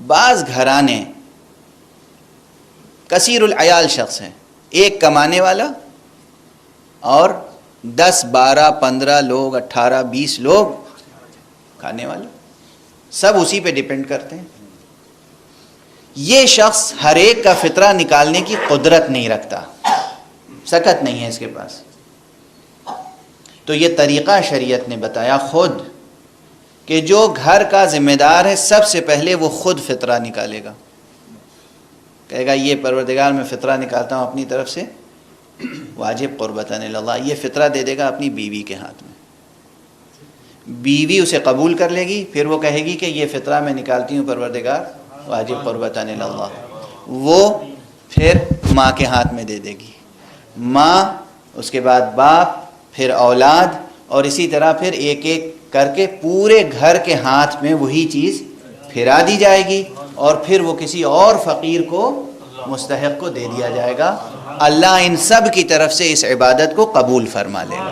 بعض گھرانے کثیر العیال شخص ہیں، ایک کمانے والا اور 10 12 15 لوگ 18 20 لوگ کھانے والے، سب اسی پہ ڈیپینڈ کرتے ہیں. یہ شخص ہر ایک کا فطرہ نکالنے کی قدرت نہیں رکھتا، سکت نہیں ہے اس کے پاس. تو یہ طریقہ شریعت نے بتایا خود کہ جو گھر کا ذمہ دار ہے سب سے پہلے وہ خود فطرہ نکالے گا، کہے گا یہ پروردگار میں فطرہ نکالتا ہوں اپنی طرف سے واجب قربتاً اللہ. یہ فطرہ دے دے گا اپنی بیوی کے ہاتھ میں، بیوی اسے قبول کر لے گی، پھر وہ کہے گی کہ یہ فطرہ میں نکالتی ہوں پروردگار واجب قربتاً اللہ. وہ پھر ماں کے ہاتھ میں دے دے گی، ماں، اس کے بعد باپ، پھر اولاد، اور اسی طرح پھر ایک ایک کر کے پورے گھر کے ہاتھ میں وہی چیز پھرا دی جائے گی، اور پھر وہ کسی اور فقیر کو مستحق کو دے دیا جائے گا. اللہ ان سب کی طرف سے اس عبادت کو قبول فرما لے گا.